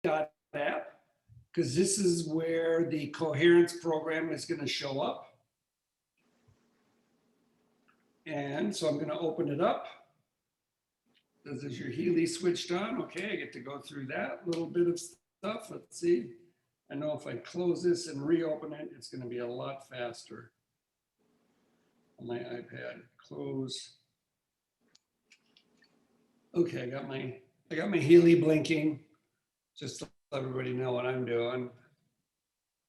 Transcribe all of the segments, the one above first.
dot app, because this is where the Coherence program is going to show up. And so I'm going to open it up. This is your Healy switched on. Okay, I get to go through that little bit of stuff. Let's see. I know if I close this and reopen it, it's going to be a lot faster on my iPad. Close. Okay, I got my Healy blinking, just to let everybody know what I'm doing.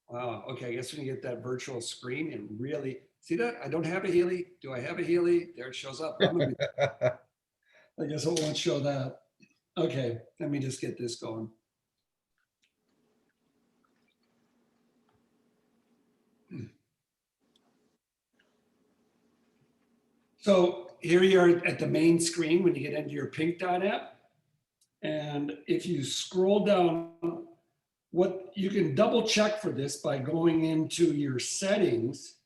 Wow. Okay, I guess we can get that virtual screen and really see that. I don't have a Healy. Do I have a Healy? There it shows up. I guess it won't show that. Okay, let me just get this going. So here you are at the main screen when you get into your Pink Dot app. And if you scroll down, what you can double check for this by going into your settings,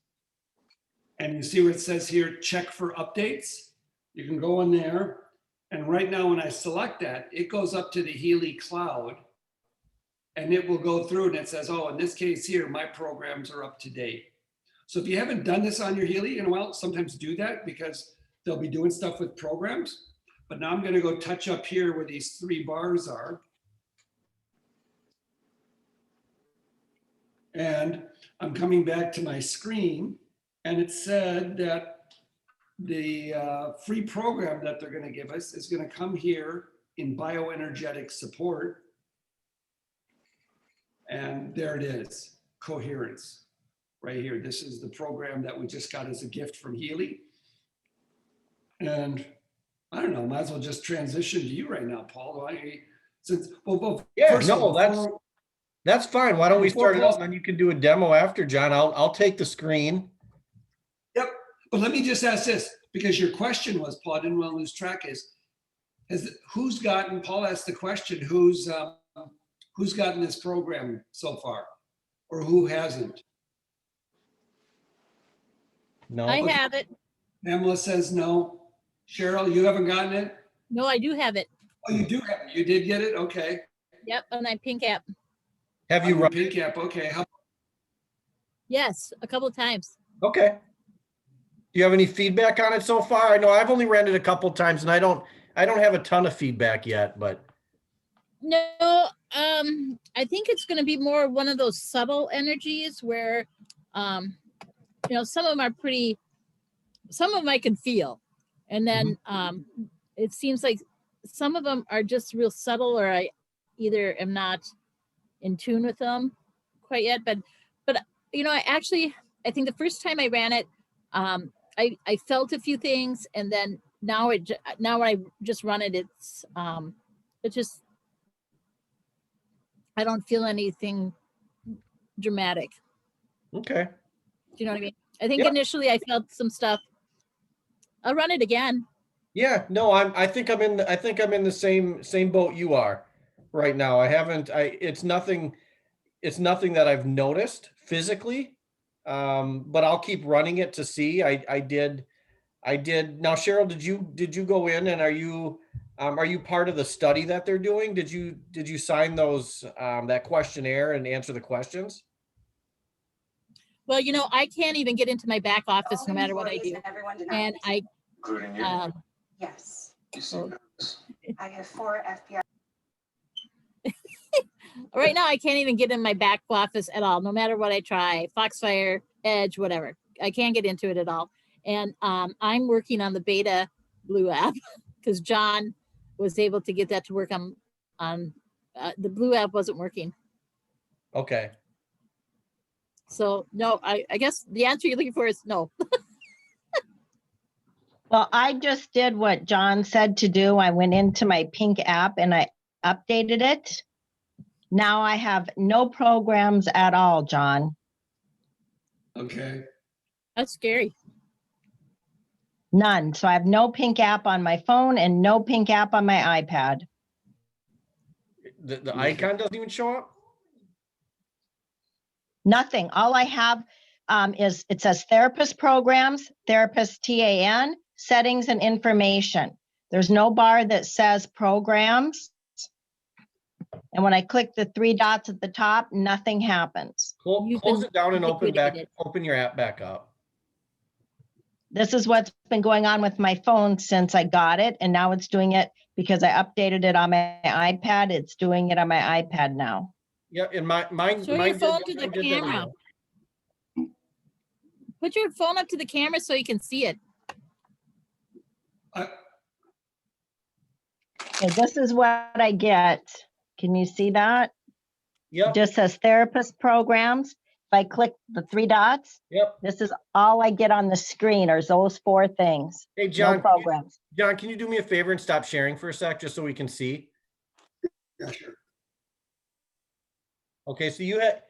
and you see where it says here, check for updates. You can go in there, and right now when I select that, it goes up to the Healy cloud, and it will go through and it says, oh, in this case here, my programs are up to date. So if you haven't done this on your Healy in a while, sometimes do that because they'll be doing stuff with programs. But now I'm going to go touch up here where these 3 bars are. And I'm coming back to my screen, and it said that the free program that they're going to give us is going to come here in bioenergetic support. And there it is, Coherence, right here. This is the program that we just got as a gift from Healy. And I don't know, might as well just transition to you right now, Paul. Yeah, no, that's fine. Why don't we start it out and then you can do a demo after, John. I'll take the screen. Yep, but let me just ask this, because your question was, Paul, I didn't want to lose track, who's gotten, Paul asked the question, who's gotten this program so far, or who hasn't? No. I have it. Pamela says no. Cheryl, you haven't gotten it? No, I do have it. Oh, you do have it. You did get it? Okay. Yep, on my Pink app. Have you On run your Pink app? Okay. Yes, a couple of times. Okay. Do you have any feedback on it so far? I know I've only ran it a couple of times and I don't have a ton of feedback yet, but. No, I think it's going to be more one of those subtle energies where, some of them are pretty, some of them I can feel. And then it seems like some of them are just real subtle, or I either am not in tune with them quite yet. But I think the first time I ran it, I felt a few things, and then now when I just run it, it's just, I don't feel anything dramatic. Okay. Do you know what I mean? I think initially I felt some stuff. I'll run it again. Yeah, no, I think I'm in the same boat you are right now. It's nothing that I've noticed physically. But I'll keep running it to see. I did. Now, Cheryl, did you go in and are you part of the study that they're doing? Did you sign those that questionnaire and answer the questions? Well, I can't even get into my back office no matter what I do. And Including you? Yes. You seem nervous. I have 4 FBI. right now I can't even get in my back office at all, no matter what I try. Foxfire, Edge, whatever. I can't get into it at all. And I'm working on the beta Blue app because John was able to get that to work on the Blue app wasn't working. Okay. So no, I guess the answer you're looking for is no. Well, I just did what John said to do. I went into my Pink app and I updated it. Now I have no programs at all, John. Okay. That's scary. None. So I have no Pink app on my phone and no Pink app on my iPad. The icon doesn't even show up? Nothing. All I have is, it says therapist programs, therapist TAN, settings and information. There's no bar that says programs. And when I click the three dots at the top, nothing happens. You've Close been it down and liquidated. open your app back up. This is what's been going on with my phone since I got it, and now it's doing it because I updated it on my iPad. It's doing it on my iPad now. Yeah, and mine. Show your mine phone did- to the mine did that as camera. well. Put your phone up to the camera so you can see it. Okay, this is what I get. Can you see that? Yep, Just says therapist programs. If I click the three dots, yep. this is all I get on the screen are those four things. Hey, No John, programs. John, can you do me a favor and stop sharing for a sec, just so we can see? Yeah, sure. Okay, so you had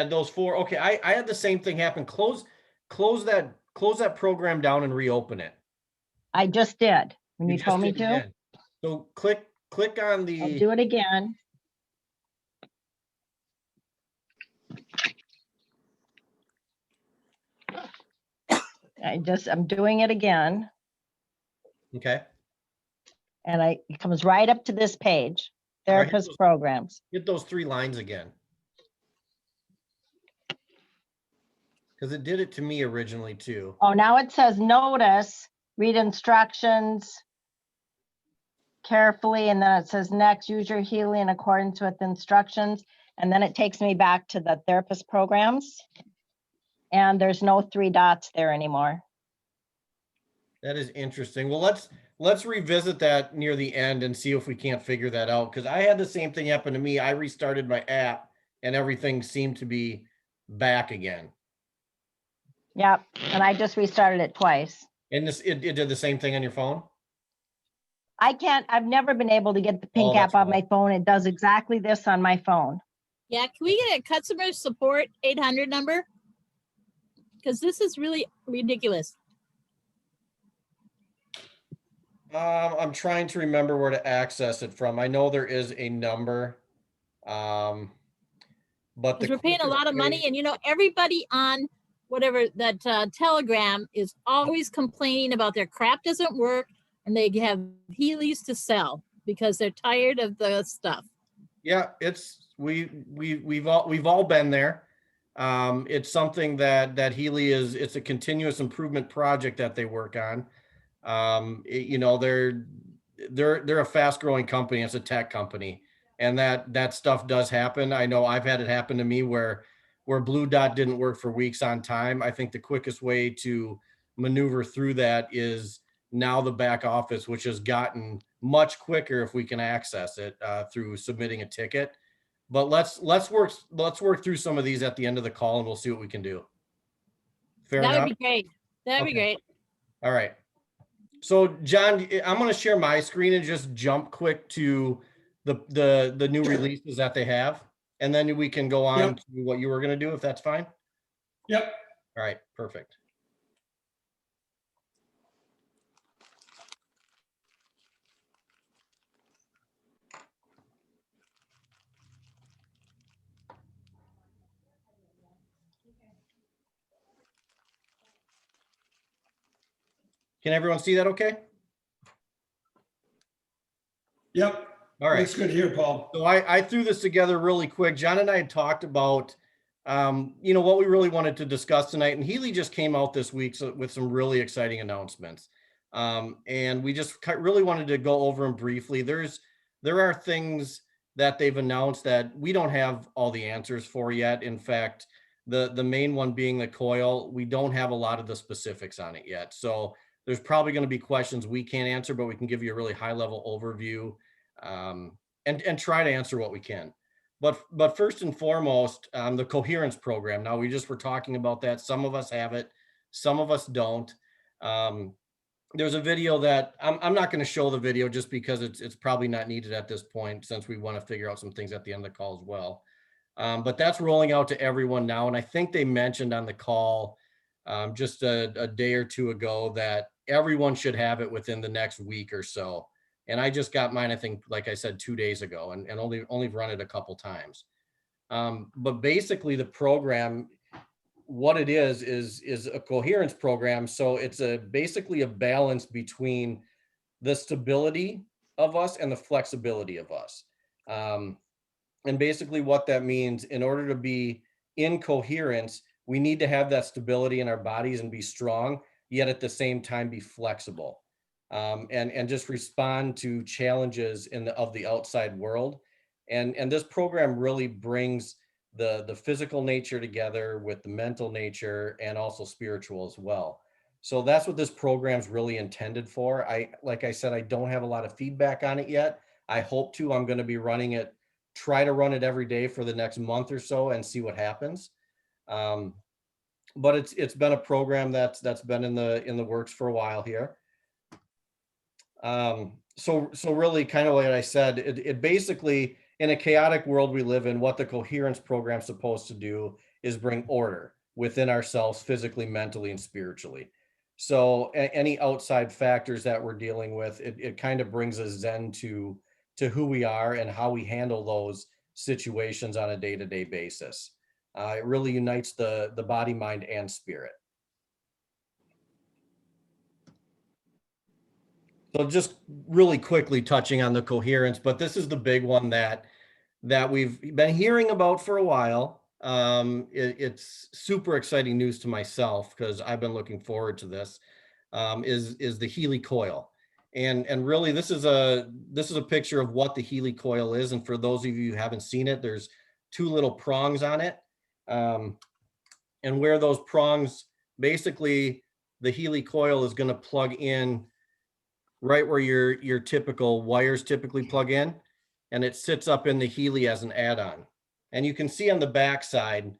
those four. Okay, I had the same thing happen. Close that program down and reopen it. I just did when you just told me did to. again. So click on I'll the. do it again. I'm doing it again, Okay. and it comes right up to this page, All right, therapist programs. hit those three lines again. Because it did it to me originally too. Oh, now it says notice, read instructions carefully, and then it says next, use your Healy in accordance with instructions. And then it takes me back to the therapist programs. And there's no three dots there anymore. That is interesting. Well, let's revisit that near the end and see if we can't figure that out. Because I had the same thing happen to me. I restarted my app and everything seemed to be back again. Yep, and I just restarted it twice. And it did the same thing on your phone? I've never been able to get the Oh, pink that's app on why. my phone. It does exactly this on my phone. Yeah, can we get a customer support 800 number? Because this is really ridiculous. I'm trying to remember where to access it from. I know there is a number. But Because we're paying a lot of money, and everybody on whatever that Telegram is always complaining about their crap doesn't work, and they have Heelys to sell because they're tired of the stuff. Yeah, we've all been there. It's something that Healy it's a continuous improvement project that they work on. They're a fast growing company. It's a tech company, and that stuff does happen. I know I've had it happen to me where Blue Dot didn't work for weeks on time. I think the quickest way to maneuver through that is now the back office, which has gotten much quicker if we can access it through submitting a ticket. But let's work through some of these at the end of the call, and we'll see what we can do. Fair enough. That would be great. That'd be great. All right. So John, I'm going to share my screen and just jump quick to the new releases that they have, and then we can go on to what you were going to do, if that's fine. Yep. All right. Perfect. Can everyone see that okay? Yep. All right. Looks good here, Paul. So I threw this together really quick. John and I had talked about, what we really wanted to discuss tonight. And Healy just came out this week with some really exciting announcements. And we just really wanted to go over them briefly. There are things that they've announced that we don't have all the answers for yet. In fact, the main one being the Coil, we don't have a lot of the specifics on it yet. So there's probably going to be questions we can't answer, but we can give you a really high level overview and try to answer what we can. But first and foremost, the Coherence program. Now, we just were talking about that. Some of us have it, some of us don't. There's a video that I'm not going to show the video just because it's probably not needed at this point, since we want to figure out some things at the end of the call as well. But that's rolling out to everyone now. And I think they mentioned on the call just a day or two ago that everyone should have it within the next week or so. And I just got mine, I think, like I said, 2 days ago, and only run it a couple times. But basically the program, what it is a coherence program. So it's basically a balance between the stability of us and the flexibility of us. And basically what that means, in order to be in coherence, we need to have that stability in our bodies and be strong, yet at the same time be flexible, and just respond to challenges of the outside world. And this program really brings the physical nature together with the mental nature and also spiritual as well. So that's what this program's really intended for. Like I said, I don't have a lot of feedback on it yet. I hope to. I'm going to be running it, try to run it every day for the next month or so and see what happens. But it's been a program that's been in the works for a while here. So really, kind of like I said, it basically, in a chaotic world we live in, what the Coherence program is supposed to do is bring order within ourselves, physically, mentally, and spiritually. So any outside factors that we're dealing with, it kind of brings a zen to who we are and how we handle those situations on a day-to-day basis. It really unites the body, mind, and spirit. So just really quickly touching on the coherence, but this is the big one that we've been hearing about for a while. It's super exciting news to myself because I've been looking forward to this. Is the Healy coil, and really this is a picture of what the Healy coil is. And for those of you who haven't seen it, there's two little prongs on it, and where those prongs, basically the Healy coil is going to plug in right where your typical wires typically plug in, and it sits up in the Healy as an add-on. And you can see on the back side,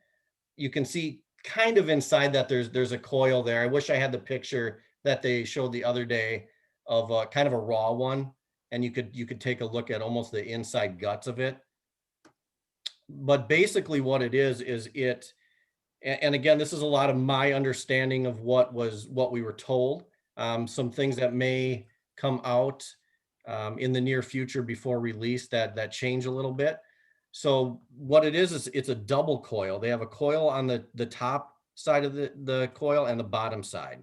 you can see kind of inside that there's a coil there. I wish I had the picture that they showed the other day of kind of a raw one, and you could take a look at almost the inside guts of it. But basically what it is it, and again, this is a lot of my understanding of what we were told. Some things that may come out in the near future before release that change a little bit. So what it is it's a double coil. They have a coil on the top side of the coil and the bottom side.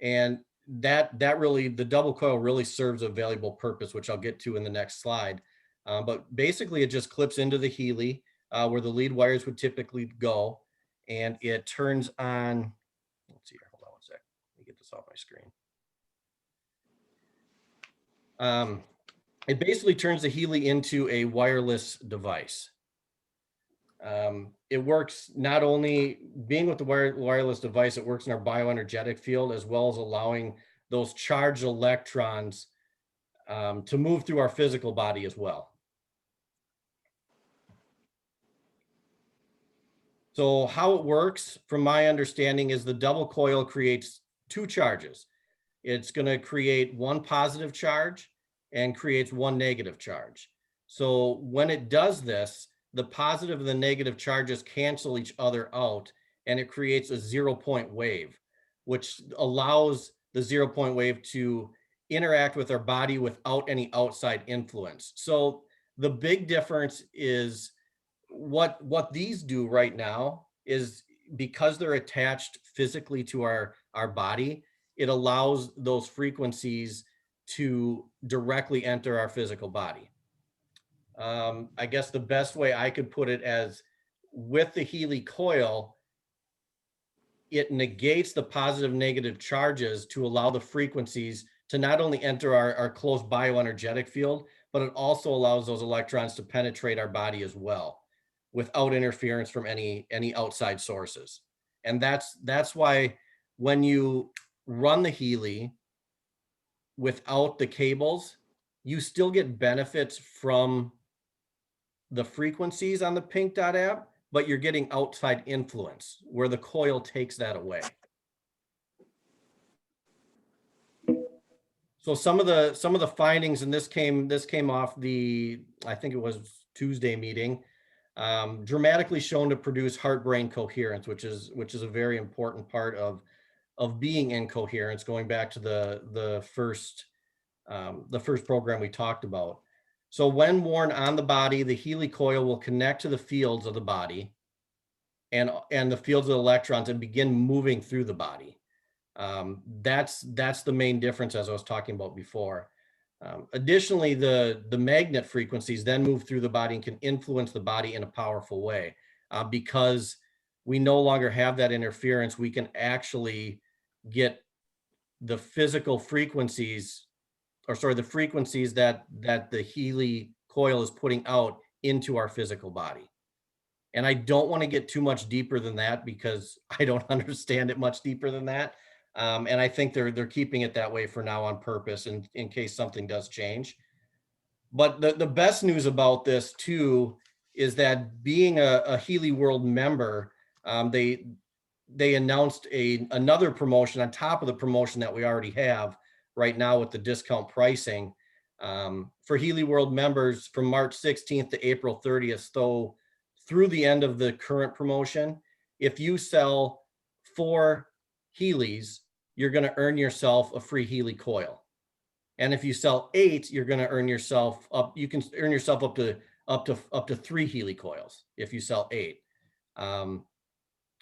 And that really, the double coil really serves a valuable purpose, which I'll get to in the next slide. But basically it just clips into the Healy where the lead wires would typically go. And it turns on, let's see here, hold on one sec. Let me get this off my screen. It basically turns the Healy into a wireless device. It works not only being with the wireless device, it works in our bioenergetic field, as well as allowing those charged electrons to move through our physical body as well. So how it works, from my understanding, is the double coil creates two charges. It's going to create one positive charge and creates one negative charge. So when it does this, the positive and the negative charges cancel each other out, and it creates a 0-point wave, which allows the 0-point wave to interact with our body without any outside influence. So the big difference is what these do right now is, because they're attached physically to our body, it allows those frequencies to directly enter our physical body. I guess the best way I could put it as, with the Healy coil, it negates the positive negative charges to allow the frequencies to not only enter our close bioenergetic field, but it also allows those electrons to penetrate our body as well, without interference from any outside sources. And that's why when you run the Healy without the cables, you still get benefits from the frequencies on the Pink Dot app, but you're getting outside influence where the coil takes that away. So some of the findings, and this came off the, I think it was Tuesday meeting, dramatically shown to produce heart-brain coherence, which is a very important part of being in coherence, going back to the first program we talked about. So when worn on the body, the Healy coil will connect to the fields of the body and the fields of the electrons and begin moving through the body. That's the main difference, as I was talking about before. Additionally, the magnet frequencies then move through the body and can influence the body in a powerful way. Because we no longer have that interference, we can actually get the physical frequencies, or sorry, the frequencies that the Healy coil is putting out into our physical body. And I don't want to get too much deeper than that because I don't understand it much deeper than that. And I think they're keeping it that way for now on purpose in case something does change. But the best news about this too is that being a Healy World member, they announced another promotion on top of the promotion that we already have right now with the discount pricing for Healy World members from March 16th to April 30th. So through the end of the current promotion, if you sell 4 Healys, you're going to earn yourself a free Healy coil. And if you sell 8, you're going to earn yourself up. You can earn yourself up to 3 Healy coils if you sell 8.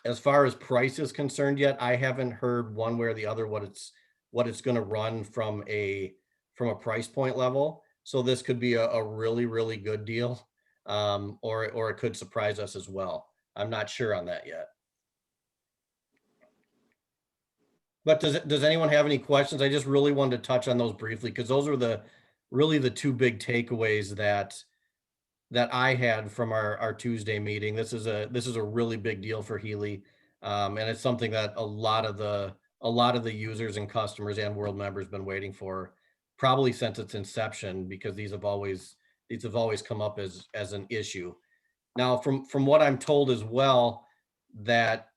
As far as price is concerned yet, I haven't heard one way or the other what it's going to run from a price point level. So this could be a really, really good deal, or it could surprise us as well. I'm not sure on that yet. But does anyone have any questions? I just really wanted to touch on those briefly because those are really the 2 big takeaways that I had from our Tuesday meeting. This is a really big deal for Healy, and it's something that a lot of the users and customers and world members been waiting for, probably since its inception, because these have always come up as an issue. Now, from what I'm told as well, that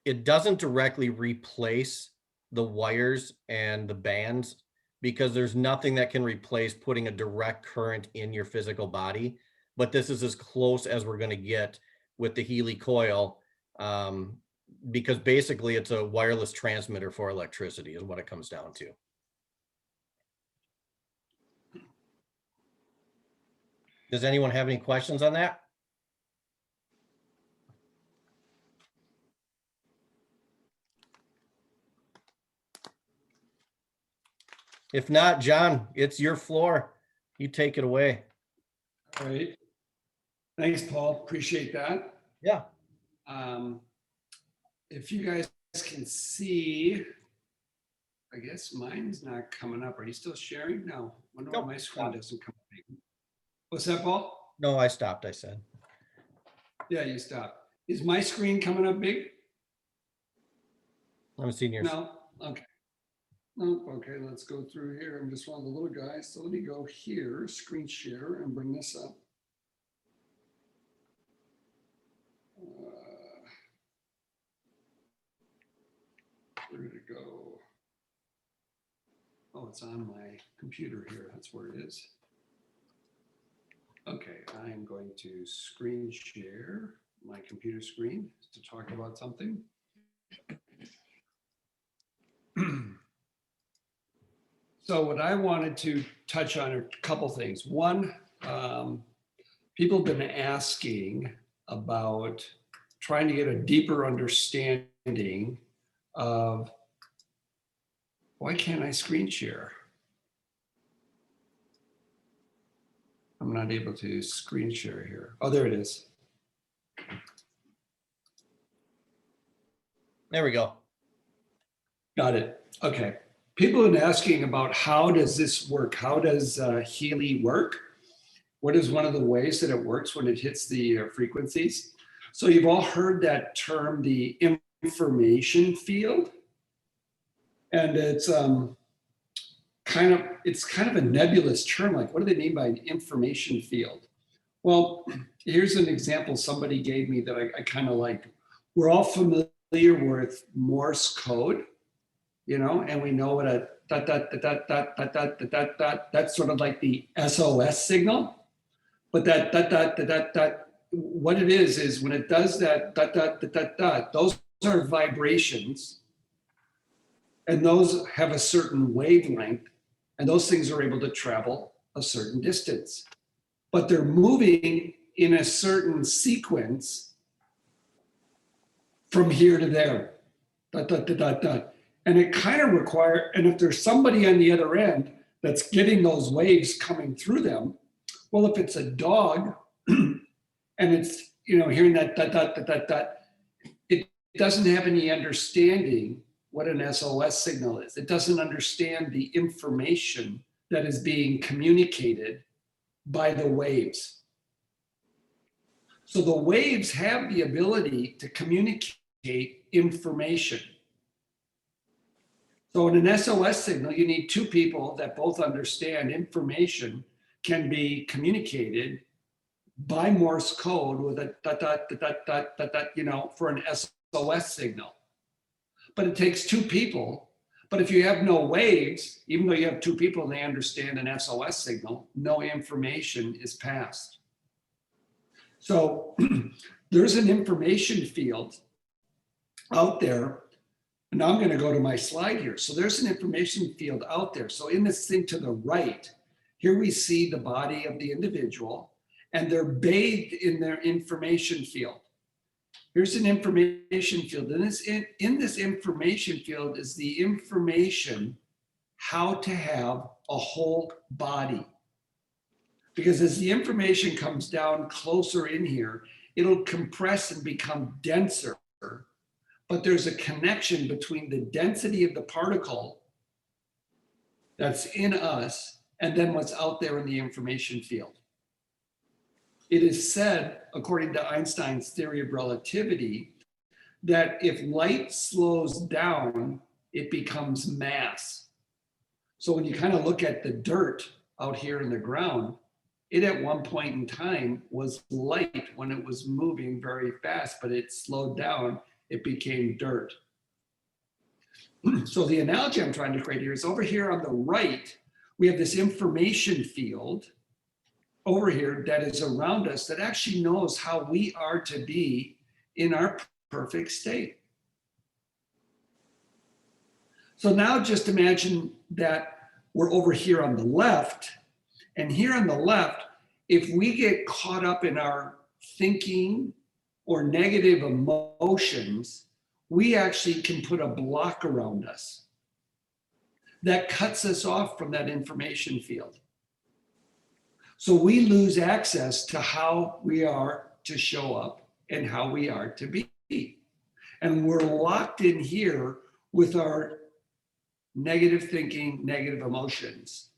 it doesn't directly replace the wires and the bands, because there's nothing that can replace putting a direct current in your physical body. But this is as close as we're going to get with the Healy coil, because basically it's a wireless transmitter for electricity is what it comes down to. Does anyone have any questions on that? If not, John, it's your floor. You take it away. All right. Thanks, Paul. Appreciate that. Yeah. If you guys can see, I guess mine's not coming up. Are you still sharing? No. Wonder why my screen doesn't come up. What's that, Paul? No, I stopped, I said. Yeah, you stopped. Is my screen coming up big? I'm seeing yours. No? Okay. No, okay, let's go through here. I'm just one of the little guys. So let me go here, screen share, and bring this up. Where did it go? Oh, it's on my computer here. That's where it is. Okay, I'm going to screen share my computer screen to talk about something. So what I wanted to touch on are a couple things. One, people have been asking about trying to get a deeper understanding of why can't I screen share? I'm not able to screen share here. Oh, there it is. There we go. Got it. Okay. People have been asking about how does this work? How does Healy work? What is one of the ways that it works when it hits the frequencies? So you've all heard that term, the information field. And it's kind of a nebulous term. Like, what do they mean by an information field? Well, here's an example somebody gave me that I kind of liked. We're all familiar with Morse code, you know, and we know what a dot, dot, dot, dot, dot, dot, dot, dot, dot, dot, that's sort of like the SOS signal. But that dot, dot, dot, dot, dot, what it is when it does that dot, dot, dot, dot, dot, those are vibrations. And those have a certain wavelength, and those things are able to travel a certain distance. But they're moving in a certain sequence from here to there, dot, dot, dot, dot, dot. And it kind of requires, and if there's somebody on the other end that's getting those waves coming through them. Well, if it's a dog and it's, hearing that dot, dot, dot, dot, dot, it doesn't have any understanding what an SOS signal is. It doesn't understand the information that is being communicated by the waves. So the waves have the ability to communicate information. So in an SOS signal, you need two people that both understand information can be communicated by Morse code with a dot, dot, dot, dot, dot, dot, dot, for an SOS signal. But it takes two people. But if you have no waves, even though you have two people and they understand an SOS signal, no information is passed. So there's an information field out there. And now I'm going to go to my slide here. So there's an information field out there. So in this thing to the right, here we see the body of the individual, and they're bathed in their information field. Here's an information field. And in this information field is the information how to have a whole body. Because as the information comes down closer in here, it'll compress and become denser. But there's a connection between the density of the particle that's in us and then what's out there in the information field. It is said, according to Einstein's theory of relativity, that if light slows down, it becomes mass. So when you kind of look at the dirt out here in the ground, it at one point in time was light when it was moving very fast, but it slowed down, it became dirt. So the analogy I'm trying to create here is over here on the right, we have this information field over here that is around us that actually knows how we are to be in our perfect state. So now just imagine that we're over here on the left, and here on the left, if we get caught up in our thinking or negative emotions, we actually can put a block around us that cuts us off from that information field. So we lose access to how we are to show up and how we are to be. And we're locked in here with our negative thinking, negative emotions.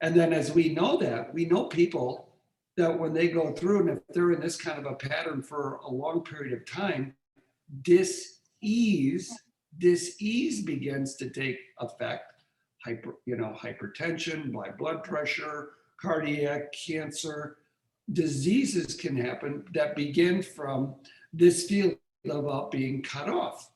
And then as we know that, we know people that when they go through, and if they're in this kind of a pattern for a long period of time, dis-ease begins to take effect. Hypertension, high blood pressure, cardiac, cancer, diseases can happen that begin from this feeling about being cut off.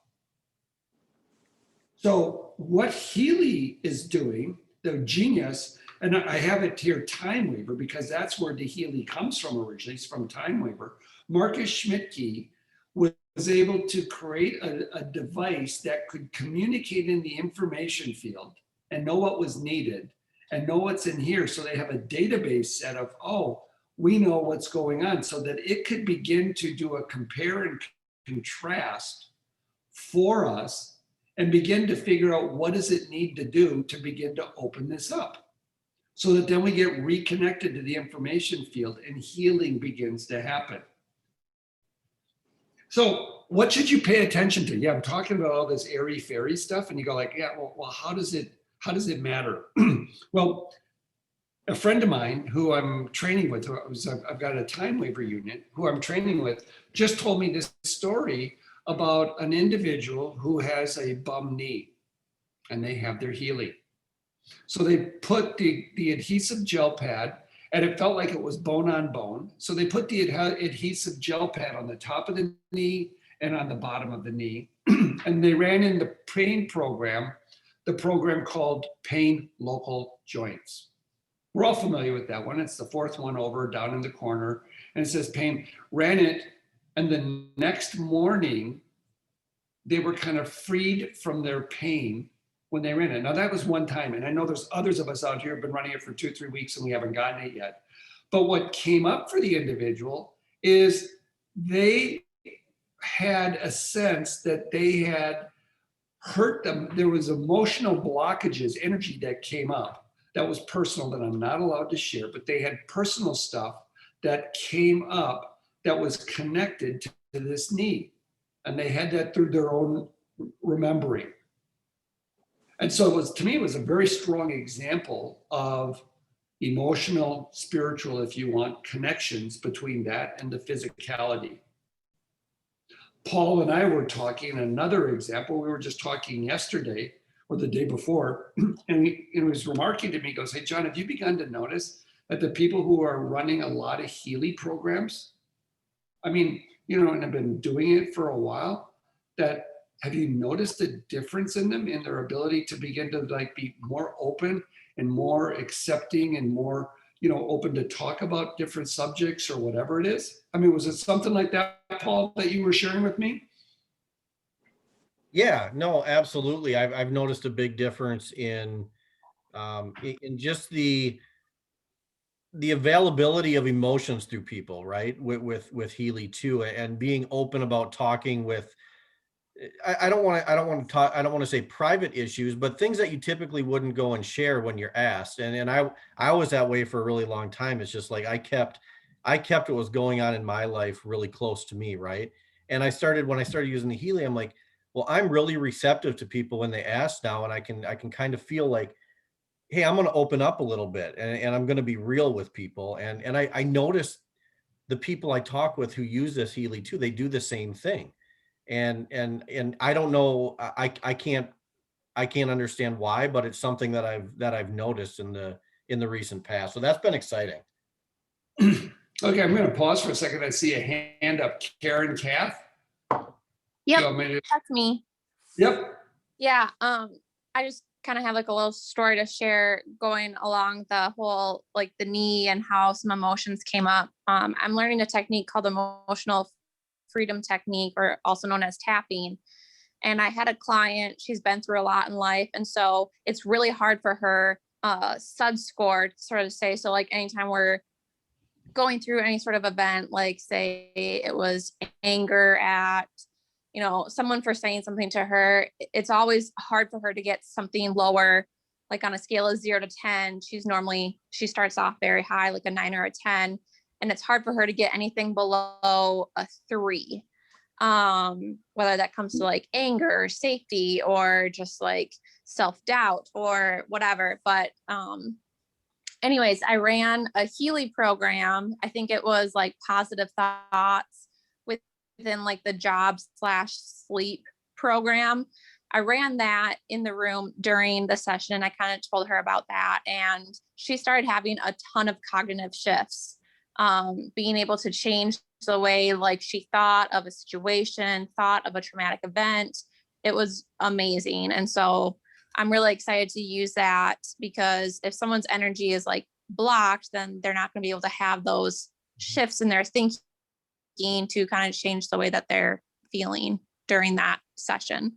So what Healy is doing, the genius, and I have it here, Time Waver, because that's where the Healy comes from originally, it's from Time Waver. Marcus Schmidtke was able to create a device that could communicate in the information field and know what was needed and know what's in here. So they have a database set of, oh, we know what's going on, so that it could begin to do a compare and contrast for us and begin to figure out what does it need to do to begin to open this up, so that then we get reconnected to the information field and healing begins to happen. So what should you pay attention to? Yeah, I'm talking about all this airy fairy stuff, and you go like, yeah, well, how does it matter? Well, a friend of mine who I'm training with, I've got a Time Waver unit, who I'm training with, just told me this story about an individual who has a bum knee, and they have their Healy. So they put the adhesive gel pad, and it felt like it was bone on bone. So they put the adhesive gel pad on the top of the knee and on the bottom of the knee. And they ran in the pain program, the program called Pain Local Joints. We're all familiar with that one. It's the fourth one over down in the corner. And it says pain. Ran it, and the next morning, they were kind of freed from their pain when they ran it. Now that was one time, and I know there's others of us out here who've been running it for 2-3 weeks and we haven't gotten it yet. But what came up for the individual is they had a sense that they had hurt them. There was emotional blockages, energy that came up that was personal that I'm not allowed to share, but they had personal stuff that came up that was connected to this need. And they had that through their own remembering. And so it was, to me, it was a very strong example of emotional, spiritual, if you want, connections between that and the physicality. Paul and I were talking, another example, we were just talking yesterday or the day before, and he was remarking to me, he goes, hey, John, have you begun to notice that the people who are running a lot of Healy programs, I mean, and have been doing it for a while, that have you noticed a difference in them, in their ability to begin to like be more open and more accepting and more, open to talk about different subjects or whatever it is? I mean, was it something like that, Paul, that you were sharing with me? Yeah, no, absolutely. I've noticed a big difference in just the availability of emotions through people, right? With Healy too, and being open about talking with. I don't want to talk. I don't want to say private issues, but things that you typically wouldn't go and share when you're asked. And I was that way for a really long time. It's just like I kept what was going on in my life really close to me, right? And when I started using the Healy, I'm like, well, I'm really receptive to people when they ask now, and I can kind of feel like, hey, I'm going to open up a little bit, and I'm going to be real with people. And I notice the people I talk with who use this Healy too, they do the same thing. And I don't know, I can't understand why, but it's something that I've noticed in the recent past. So that's been exciting. Okay, I'm going to pause for a second. I see a hand up. Karen Kath? You Yep, want me to- that's me. Yep. Yeah, I just kind of have like a little story to share going along the whole like the knee and how some emotions came up. I'm learning a technique called emotional freedom technique, or also known as tapping. And I had a client, she's been through a lot in life, and so it's really hard for her SUD score, sort of say. So like anytime we're going through any sort of event, like say it was anger at someone for saying something to her, it's always hard for her to get something lower. Like on a scale of 0 to 10, she starts off very high, like a 9 or a 10, and it's hard for her to get anything below a 3. Whether that comes to like anger or safety or just like self-doubt or whatever. But anyways, I ran a Healy program. I think it was like positive thoughts within like the job/sleep program. I ran that in the room during the session, and I kind of told her about that. And she started having a ton of cognitive shifts, being able to change the way like she thought of a situation, thought of a traumatic event. It was amazing. And so I'm really excited to use that, because if someone's energy is like blocked, then they're not going to be able to have those shifts in their thinking to kind of change the way that they're feeling during that session.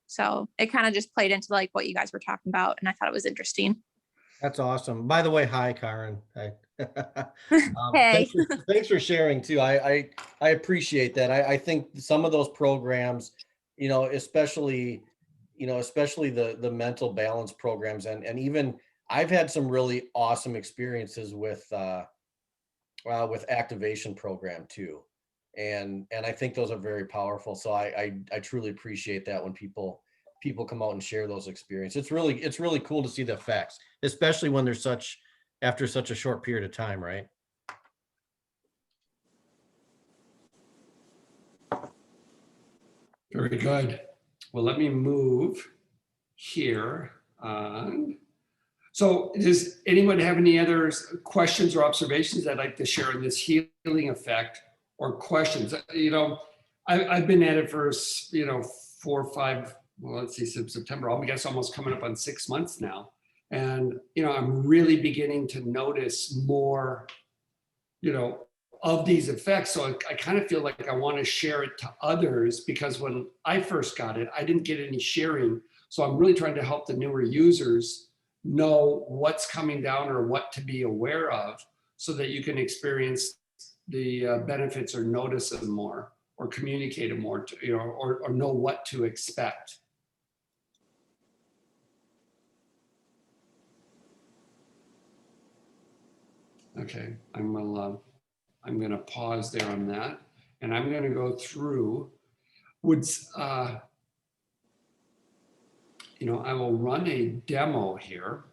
So it kind of just played into like what you guys were talking about, and I thought it was interesting. That's awesome. By the way, hi, Karen. Hi. Hey. Thanks for sharing too. I appreciate that. I think some of those programs, especially the mental balance programs, and even I've had some really awesome experiences with activation program too. And I think those are very powerful. So I truly appreciate that when people come out and share those experiences. It's really cool to see the effects, especially when they're after such a short period of time, right? Very good. Well, let me move here on. So does anyone have any other questions or observations I'd like to share on this healing effect, or questions? I've been at it for, 4 or 5, well, let's see, since September, I guess almost coming up on 6 months now. And, I'm really beginning to notice more, of these effects. So I kind of feel like I want to share it to others, because when I first got it, I didn't get any sharing. So I'm really trying to help the newer users know what's coming down or what to be aware of, so that you can experience the benefits or notice them more, or communicate them more, or know what to expect. Okay, I'm gonna pause there on that, and I'm gonna go through. I will run a demo here,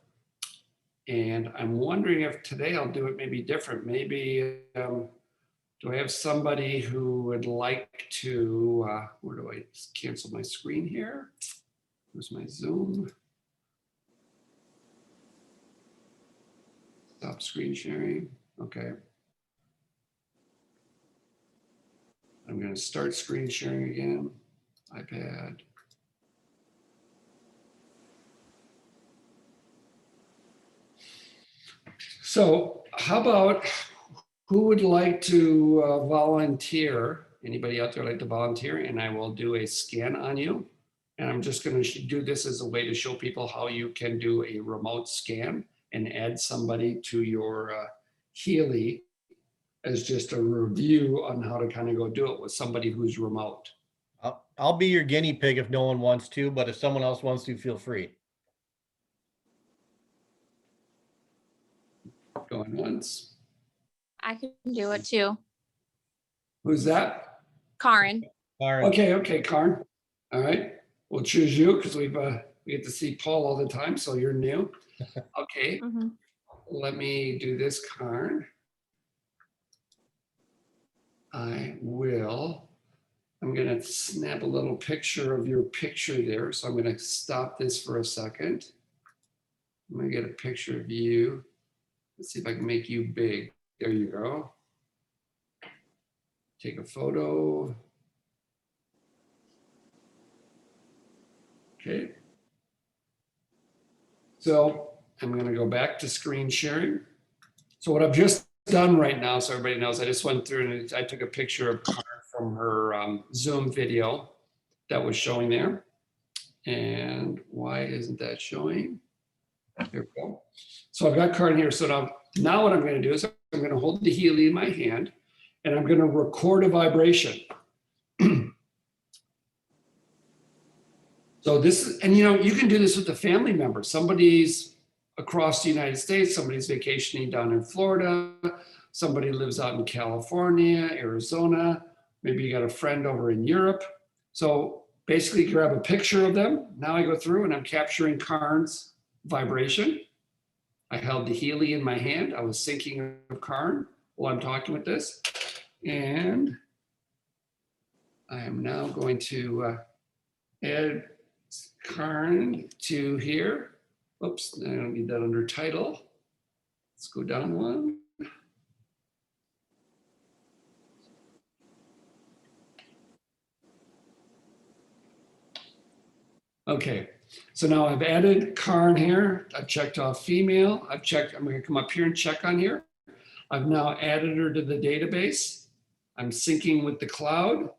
and I'm wondering if today I'll do it maybe different. Maybe do I have somebody who would like to? Where do I cancel my screen here? Where's my Zoom? Stop screen sharing. Okay. I'm going to start screen sharing again. iPad. So how about who would like to volunteer? Anybody out there like to volunteer? And I will do a scan on you. And I'm just going to do this as a way to show people how you can do a remote scan and add somebody to your Healy as just a review on how to kind of go do it with somebody who's remote. I'll be your guinea pig if no one wants to, but if someone else wants to, feel free. Going once. I can do it too. Who's that? Karen. All right. Okay, Karn. All right, we'll choose you because we get to see Paul all the time, so you're new. Okay, Mhm. let me do this, Karn. I'm gonna snap a little picture of your picture there. So I'm gonna stop this for a second. I'm gonna get a picture of you. Let's see if I can make you big. There you go. Take a photo. Okay. So I'm gonna go back to screen sharing. So what I've just done right now, so everybody knows, I just went through and I took a picture of Karen from her Zoom video that was showing there. And why isn't that showing? There we go. So I've got Karen here. So now what I'm going to do is I'm going to hold the Healy in my hand and I'm going to record a vibration. So this is, and you can do this with a family member. Somebody's across the United States, somebody's vacationing down in Florida, somebody lives out in California, Arizona, maybe you got a friend over in Europe. So basically grab a picture of them. Now I go through and I'm capturing Karen's vibration. I held the Healy in my hand. I was thinking of Karen while I'm talking with this. And I am now going to add Karen to here. Oops, I don't need that under title. Let's go down one. Okay, so now I've added Karen here. I've checked off female. I'm going to come up here and check on here. I've now added her to the database. I'm syncing with the cloud.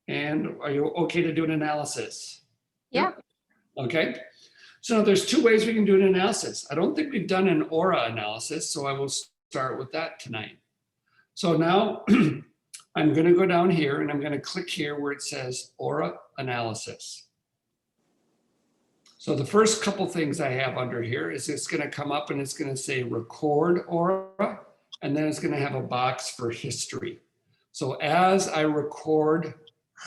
And are you okay to do an analysis? Yeah. Okay. So there's two ways we can do an analysis. I don't think we've done an aura analysis, so I will start with that tonight. So now I'm going to go down here and I'm going to click here where it says aura analysis. So the first couple things I have under here is it's going to come up and it's going to say record aura, and then it's going to have a box for history. So as I record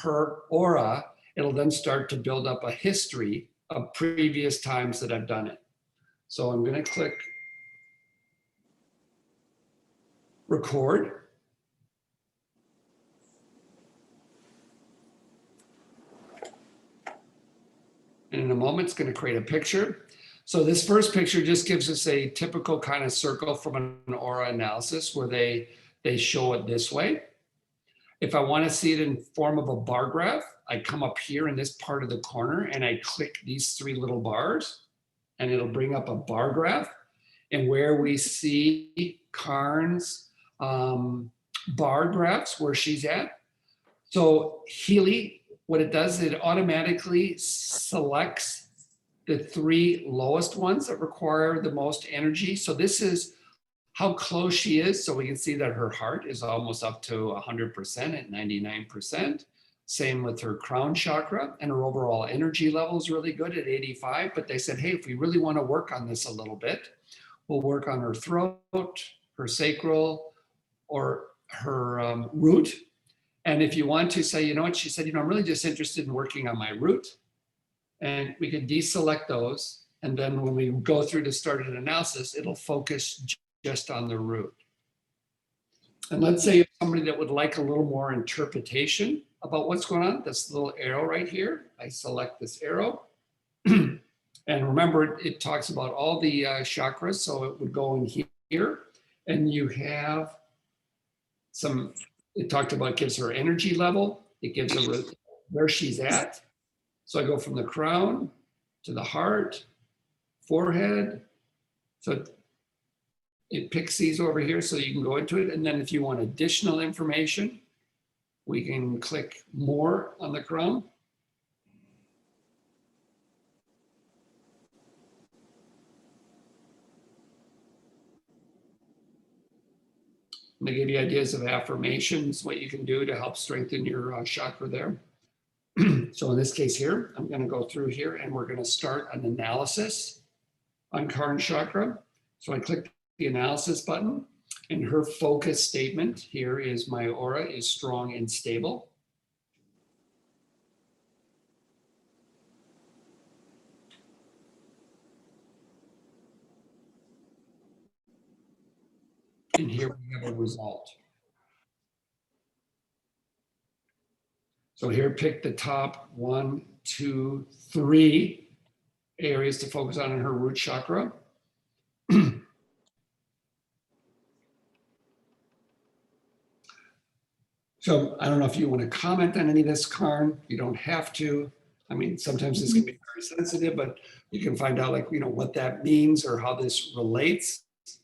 her aura, it'll then start to build up a history of previous times that I've done it. So I'm going to click record. And in a moment, it's going to create a picture. So this first picture just gives us a typical kind of circle from an aura analysis where they show it this way. If I want to see it in form of a bar graph, I come up here in this part of the corner and I click these three little bars and it'll bring up a bar graph. And where we see Karen's bar graphs, where she's at. So Healy, what it does, it automatically selects the three lowest ones that require the most energy. So this is how close she is. So we can see that her heart is almost up to 100% at 99%. Same with her crown chakra, and her overall energy level is really good at 85. But they said, hey, if we really want to work on this a little bit, we'll work on her throat, her sacral, or her root. And if you want to say, you know what, she said, I'm really just interested in working on my root. And we could deselect those. And then when we go through to start an analysis, it'll focus just on the root. And let's say you're somebody that would like a little more interpretation about what's going on, this little arrow right here, I select this arrow. And remember, it talks about all the chakras, so it would go in here. And you have some, it talked about, gives her energy level, it gives her where she's at. So I go from the crown to the heart, forehead. So it picks these over here so you can go into it. And then if you want additional information, we can click more on the crown. And they give you ideas of affirmations, what you can do to help strengthen your chakra there. So in this case here, I'm going to go through here and we're going to start an analysis on Karn chakra. So I click the analysis button, and her focus statement here is, my aura is strong and stable. And here we have a result. So here, pick the top 1, 2, 3 areas to focus on in her root chakra. So I don't know if you want to comment on any of this, Karn. You don't have to. I mean, sometimes this can be very sensitive, but you can find out, like, what that means or how this relates.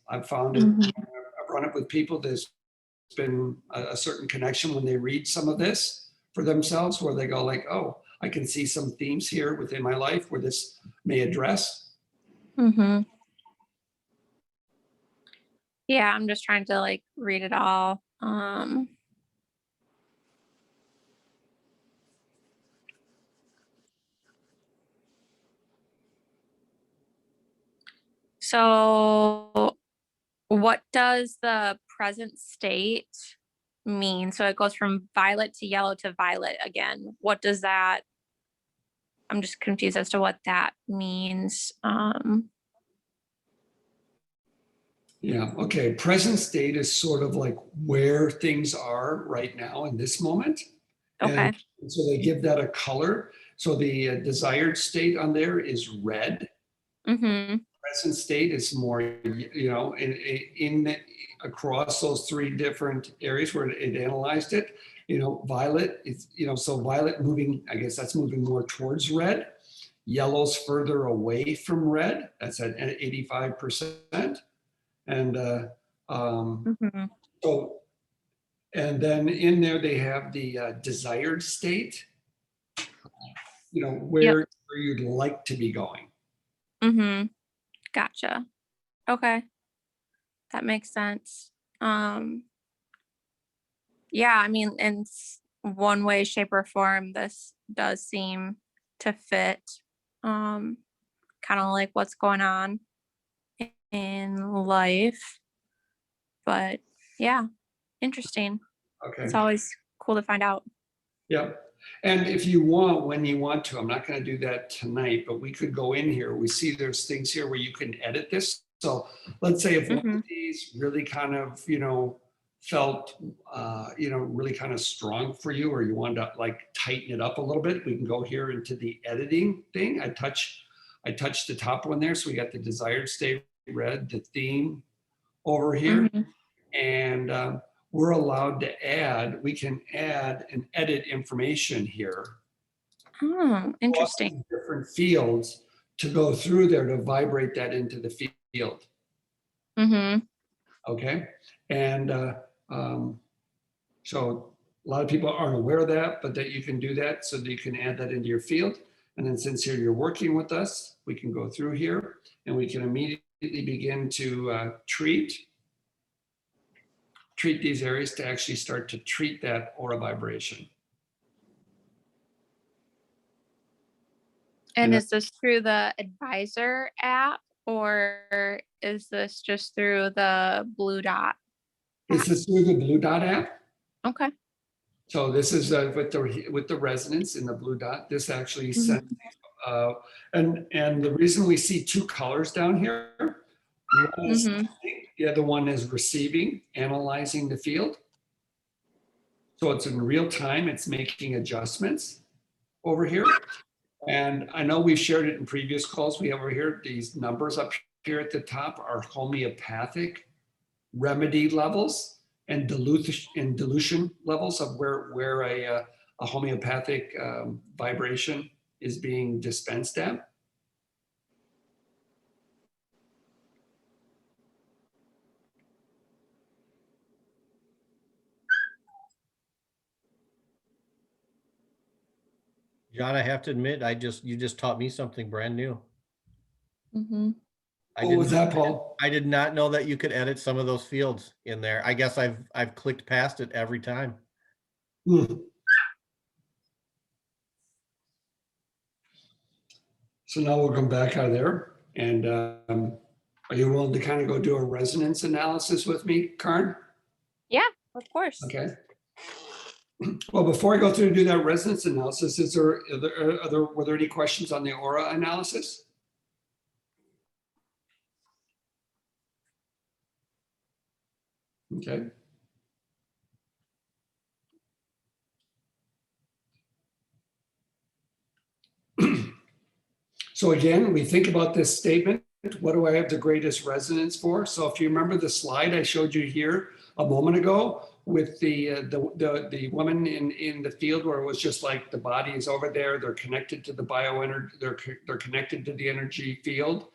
I've found it, I've run it with people. There's been a certain connection when they read some of this for themselves, where they go like, oh, I can see some themes here within my life where this may address. Yeah, I'm just trying to like read it all. So what does the present state mean? So it goes from violet to yellow to violet again. What does that, I'm just confused as to what that means. Yeah, okay. Present state is sort of like where things are right now in this moment. Okay. And so they give that a color. So the desired state on there is red. Present state is more, across those 3 different areas where it analyzed it. Violet is, so violet moving, I guess that's moving more towards red. Yellow's further away from red. That's at 85%. And so, and then in there they have the desired state, where you'd like to be going. Gotcha. Okay. That makes sense. Yeah, I mean, in one way, shape, or form, this does seem to fit kind of like what's going on in life. But yeah, interesting. Okay. It's always cool to find out. Yeah. And if you want, when you want to, I'm not going to do that tonight, but we could go in here. We see there's things here where you can edit this. So let's say if one of these really kind of, felt, really kind of strong for you, or you wanted to like tighten it up a little bit, we can go here into the editing thing. I touch the top one there. So we got the desired state red, the theme over here. And we're allowed to add, we can add and edit information here. Oh, interesting. Different fields to go through there to vibrate that into the field. Okay. And so a lot of people aren't aware of that, but that you can do that so that you can add that into your field. And then since here you're working with us, we can go through here and we can immediately begin to treat these areas to actually start to treat that aura vibration. And is this through the Advisor app, or is this just through the blue dot? This is through the Blue Dot app. Okay. So this is with the resonance in the Blue Dot. This actually Mhm. sends, and the reason we see two colors down here, one is Mhm. sending, the other one is receiving, analyzing the field. So it's in real time, it's making adjustments over here. And I know we've shared it in previous calls. We have over here, these numbers up here at the top are homeopathic remedy levels and dilution levels of where a homeopathic vibration is being dispensed at. John, I have to admit, you just taught me something brand new. Mhm. I What was that, Paul? I did not know that you could edit some of those fields in there. I guess I've clicked past it every time. Hmm. So now we'll come back out of there. And are you willing to kind of go do a resonance analysis with me, Karen? Yeah, of course. Okay. Well, before I go through and do that resonance analysis, were there any questions on the aura analysis? Okay. So again, we think about this statement, what do I have the greatest resonance for? So if you remember the slide I showed you here a moment ago with the woman in the field where it was just like the body is over there, they're connected to the bioenergy, they're connected to the energy field,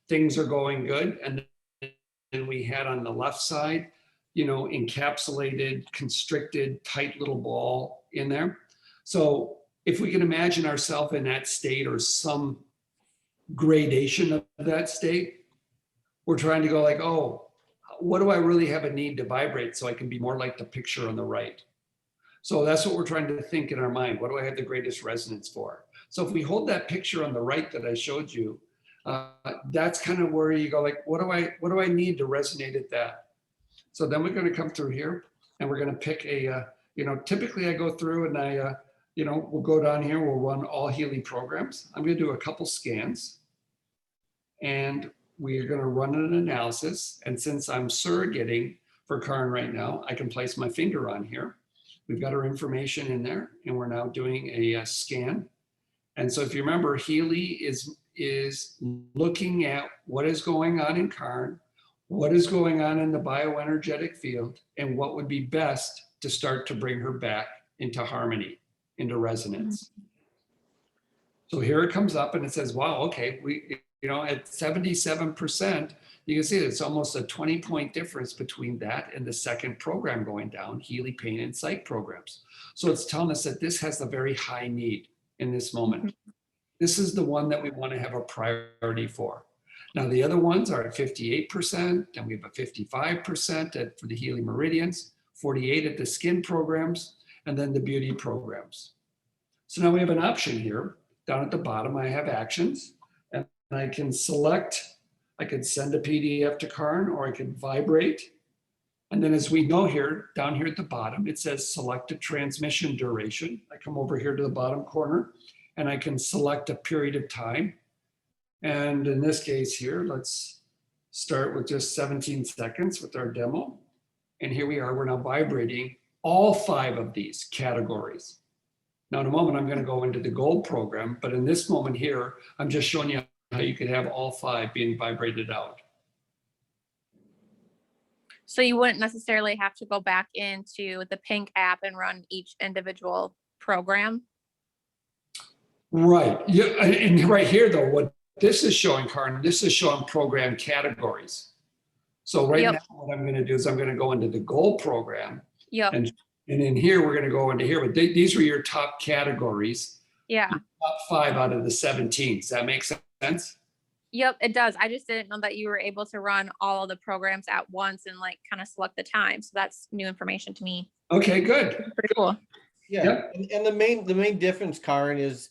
things are going good. And then we had on the left side, encapsulated, constricted, tight little ball in there. So if we can imagine ourselves in that state or some gradation of that state, we're trying to go like, oh, what do I really have a need to vibrate so I can be more like the picture on the right? So that's what we're trying to think in our mind. What do I have the greatest resonance for? So if we hold that picture on the right that I showed you, that's kind of where you go like, what do I need to resonate at that? So then we're going to come through here and we're going to pick typically I go through and we'll go down here, we'll run all Healy programs. I'm going to do a couple scans and we're going to run an analysis. And since I'm surrogating for Karen right now, I can place my finger on here. We've got our information in there and we're now doing a scan. And so if you remember, Healy is looking at what is going on in Karen, what is going on in the bioenergetic field, and what would be best to start to bring her back into harmony, into resonance. So here it comes up and it says, wow, okay, at 77%, you can see it's almost a 20-point difference between that and the second program going down, Healy Pain and Psych programs. So it's telling us that this has a very high need in this moment. This is the one that we want to have a priority for. Now, the other ones are at 58%, and we have a 55% for the Healy Meridians, 48 at the skin programs, and then the beauty programs. So now we have an option here. Down at the bottom, I have actions, and I can select, I could send a PDF to Karen, or I could vibrate. And then as we know here, down here at the bottom, it says select a transmission duration. I come over here to the bottom corner, and I can select a period of time. And in this case here, let's start with just 17 seconds with our demo. And here we are, we're now vibrating all 5 of these categories. Now in a moment, I'm gonna go into the gold program, but in this moment here, I'm just showing you how you could have all 5 being vibrated out. So you wouldn't necessarily have to go back into the Pink app and run each individual program? Right, yeah, and right here though, what this is showing, Karen, this is showing program categories. So right now, what I'm gonna do is I'm gonna go into the gold program. Yep. And in here, we're gonna go into here, but these were your top categories. Yeah. Top 5 out of the 17. Does that make sense? Yep, it does. I just didn't know that you were able to run all of the programs at once and like kind of select the time. So that's new information to me. Okay, good. Pretty cool. Yeah, Yep. and the main difference, Karen, is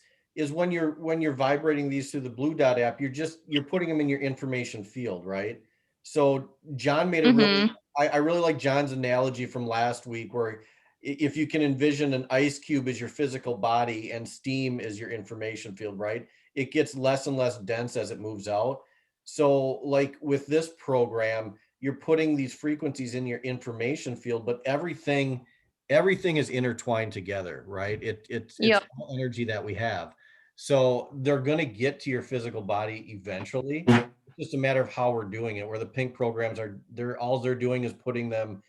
when you're vibrating these through the Blue Dot app, you're putting them in your information field, right? So John made a really, Mhm. I really like John's analogy from last week where if you can envision an ice cube as your physical body and steam is your information field, right? It gets less and less dense as it moves out. So like with this program, you're putting these frequencies in your information field, but everything is intertwined together, right? It's Yep. all energy that we have. So they're going to get to your physical body eventually. It's just a matter of how we're doing it. Where the pink programs are, they're doing is putting them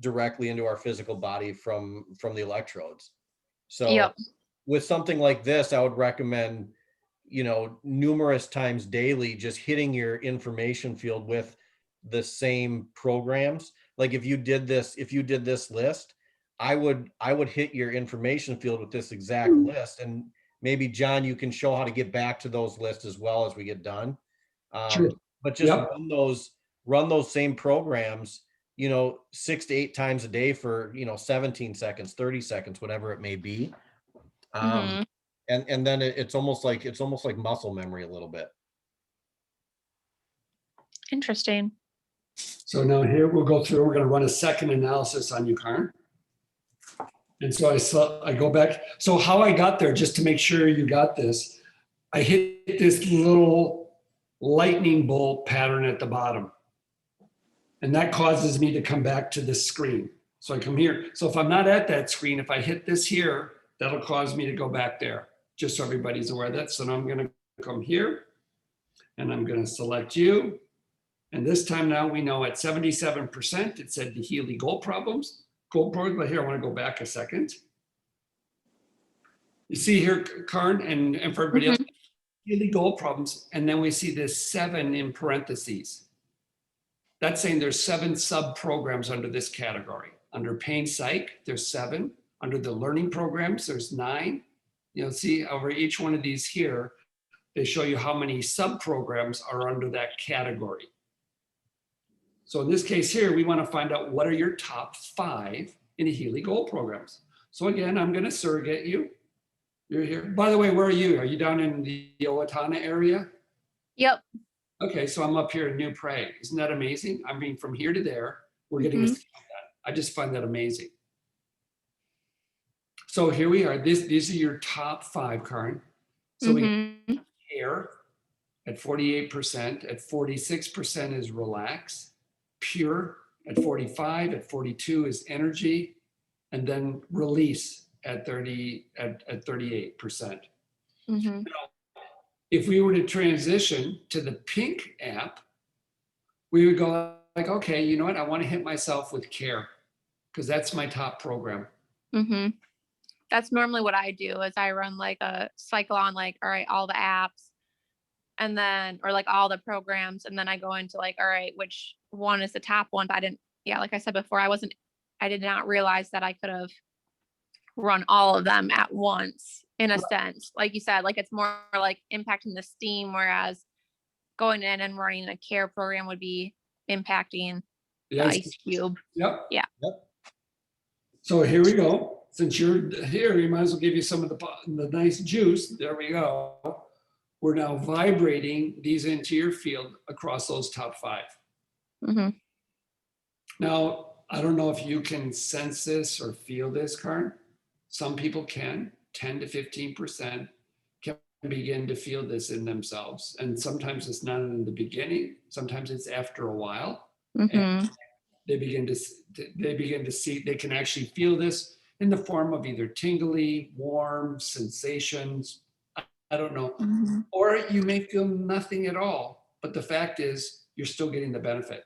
directly into our physical body from the electrodes. So Yep. with something like this, I would recommend, numerous times daily, just hitting your information field with the same programs. Like if you did this list, I would hit your information field with this exact list. And maybe John, you can show how to get back to those lists as well as we get done. Sure. But just Yep. run those same programs, 6 to 8 times a day for, 17 seconds, 30 seconds, whatever it may be. Mhm. And then it's almost like muscle memory a little bit. Interesting. So now here we'll go through, we're going to run a second analysis on you, Karen. And so I go back. So how I got there, just to make sure you got this, I hit this little lightning bolt pattern at the bottom. And that causes me to come back to this screen. So I come here. So if I'm not at that screen, if I hit this here, that'll cause me to go back there, just so everybody's aware of that. So now I'm going to come here and I'm going to select you. And this time now we know at 77%, it said the Healy gold program, but here I want to go back a second. You see here, Karen, and for everybody else, Healy gold problems, and then we see this 7 in parentheses. That's saying there's 7 sub-programs under this category. Under pain psych, there's 7. Under the learning programs, there's 9. You'll see over each one of these here, they show you how many sub-programs are under that category. So in this case here, we want to find out what are your top 5 in the Healy gold programs. So again, I'm going to surrogate you. You're here. By the way, where are you? Are you down in the Owatonna area? Yep. Okay, so I'm up here in New Prague. Isn't that amazing? I mean, from here to there, we're getting a Mhm. that. I just find that amazing. So here we are. These are your top 5, Karen. So we Mhm. hair at 48%, at 46% is relax, pure at 45, at 42 is energy, and then release at 38%. Mhm. If we were to transition to the pink app, we would go like, okay, you know what? I want to hit myself with care because that's my top program. Mhm. That's normally what I do is I run like a cycle on like, all right, all the apps and then, or like all the programs. And then I go into like, all right, which one is the top one? But like I said before, I did not realize that I could have run all of them at once in a sense. Like you said, like it's more like impacting the steam, whereas going in and running a care program would be impacting the ice cube. Yep. Yeah. Yep. So here we go. Since you're here, you might as well give you some of the nice juice. There we go. We're now vibrating these into your field across those top 5. Mhm. Now, I don't know if you can sense this or feel this, Karen. Some people can, 10 to 15% can begin to feel this in themselves. And sometimes it's not in the beginning, sometimes it's after a while. And Mhm. they begin to see, they can actually feel this in the form of either tingly, warm sensations. I don't know. Mhm. Or you may feel nothing at all, but the fact is you're still getting the benefit.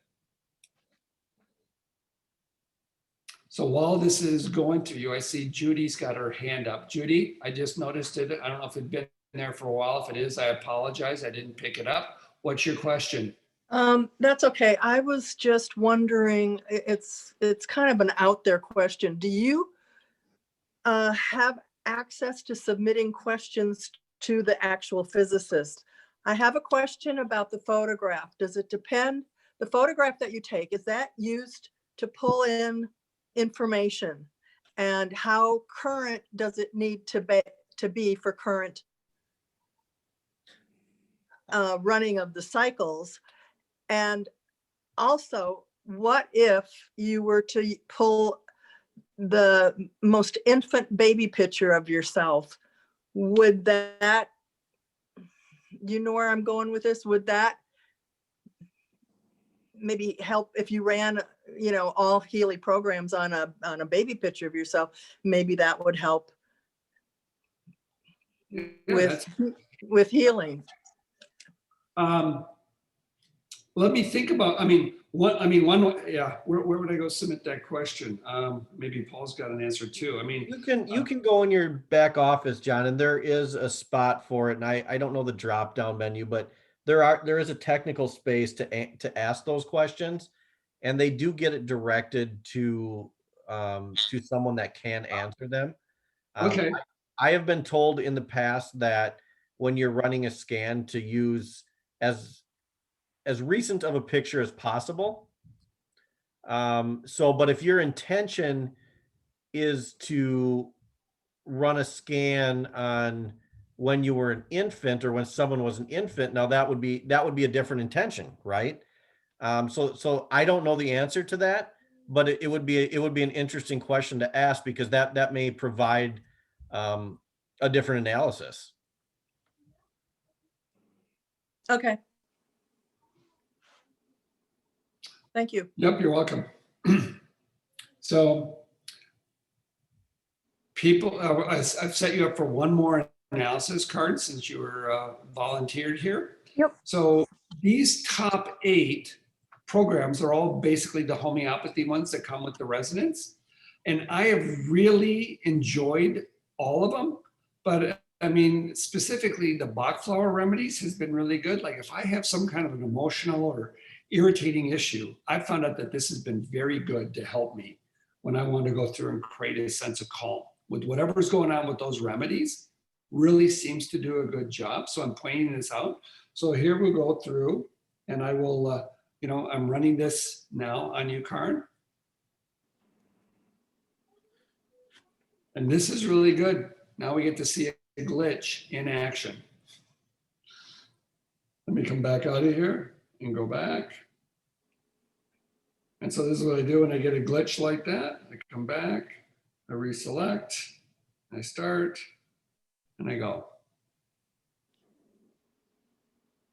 So while this is going through you, I see Judy's got her hand up. Judy, I just noticed it. I don't know if it's been there for a while. If it is, I apologize. I didn't pick it up. What's your question? That's okay. I was just wondering, it's kind of an out there question. Do you have access to submitting questions to the actual physicist? I have a question about the photograph. Does it depend? The photograph that you take, is that used to pull in information? And how current does it need to be for current running of the cycles? And Also, what if you were to pull the most infant baby picture of yourself? Would that, you know where I'm going with this? Would that maybe help if you ran, you know, all Healy programs on a baby picture of yourself? Maybe that would help Yeah, with healing. Let me think about, yeah, where would I go submit that question? Maybe Paul's got an answer too. I mean, You can go in your back office, John, and there is a spot for it. And I don't know the drop down menu, but there is a technical space to ask those questions, and they do get it directed to someone that can answer them. okay, I have been told in the past that when you're running a scan to use as recent of a picture as possible. But if your intention is to run a scan on when you were an infant or when someone was an infant, now that would be a different intention, right? So I don't know the answer to that, but it would be an interesting question to ask, because that may provide a different analysis. Okay. Thank you. yep, you're welcome. So people, I've set you up for one more analysis card since you were volunteered here. Yep. So these top 8 programs are all basically the homeopathy ones that come with the residents. And I have really enjoyed all of them. But I mean, specifically the Bach flower remedies has been really good. Like if I have some kind of an emotional or irritating issue, I've found out that this has been very good to help me when I want to go through and create a sense of calm. With whatever's going on with those remedies, really seems to do a good job. So I'm pointing this out. So here we go through, and I will, I'm running this now on you, Karen. And this is really good. Now we get to see a glitch in action. Let me come back out of here and go back. And so this is what I do when I get a glitch like that. I come back, I reselect, I start, and I go.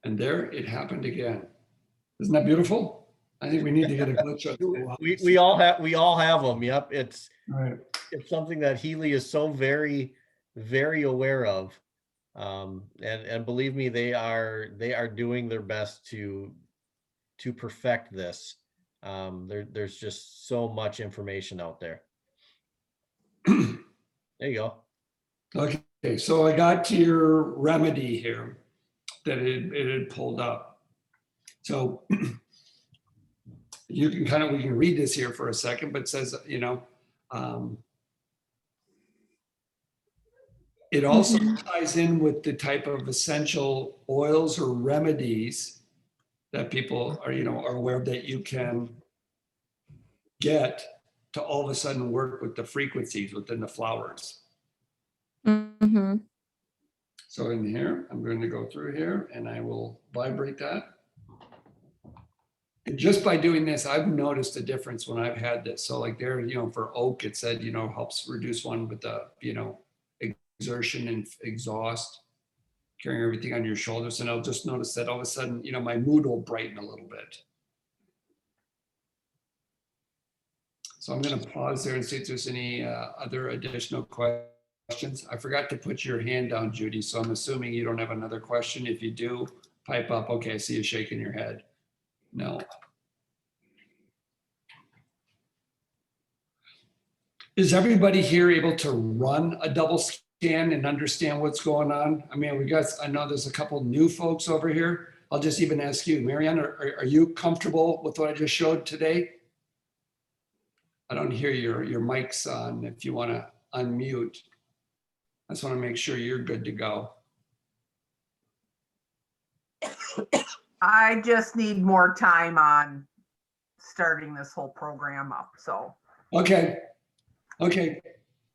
And there it happened again. Isn't that beautiful? I think we need to get a glitch up. We all have them. Yep. It's something that Healy is so very, very aware of. And believe me, they are doing their best to perfect this. There's just so much information out there. There you go. Okay, so I got to your remedy here that it had pulled up. So you can we can read this here for a second, but it says, it also ties in with the type of essential oils or remedies that people are aware of that you can get to all of a sudden work with the frequencies within the flowers. Mm-hmm. So in here, I'm going to go through here and I will vibrate that. And just by doing this, I've noticed a difference when I've had this. So like there, for oak, it said, helps reduce one with the, exertion and exhaust, carrying everything on your shoulders. And I'll just notice that all of a sudden, my mood will brighten a little bit. So I'm going to pause there and see if there's any other additional questions. I forgot to put your hand down, Judy. So I'm assuming you don't have another question. If you do, pipe up. Okay, I see you shaking your head. No. Is everybody here able to run a double scan and understand what's going on? I mean, I know there's a couple new folks over here. I'll just even ask you, Marianne, are you comfortable with what I just showed today? I don't hear your mic's on if you want to unmute. I just want to make sure you're good to go. I just need more time on starting this whole program up, so. Okay.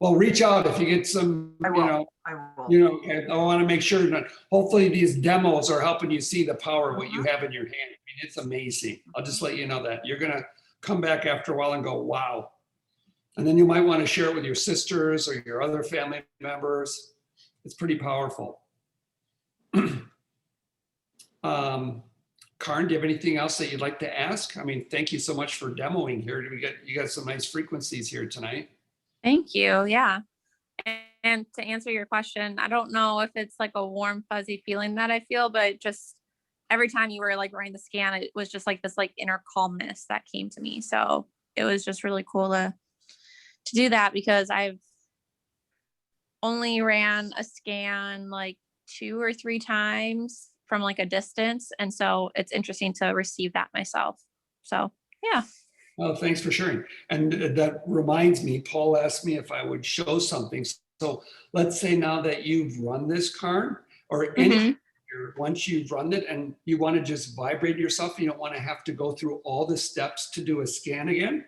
Well, reach out if you get some, I will. I will. I want to make sure that hopefully these demos are helping you see the power of what you have in your hand. I It's amazing. I'll just let you know that. You're gonna come back after a while and go, wow. And then you might want to share it with your sisters or your other family members. It's pretty powerful. Karen, do you have anything else that you'd like to ask? I mean, thank you so much for demoing here. You got some nice frequencies here tonight. Thank you. Yeah. And to answer your question, I don't know if it's like a warm, fuzzy feeling that I feel, but just every time you were like running the scan, it was just like this like inner calmness that came to me. So it was just really cool to do that, because I've only ran a scan like 2 or 3 times from like a distance. And so it's interesting to receive that myself. So yeah. Well, thanks for sharing. And that reminds me, Paul asked me if I would show something. So let's say now that you've run this card or any, once you've run it and you want to just vibrate yourself, you don't want to have to go through all the steps to do a scan again.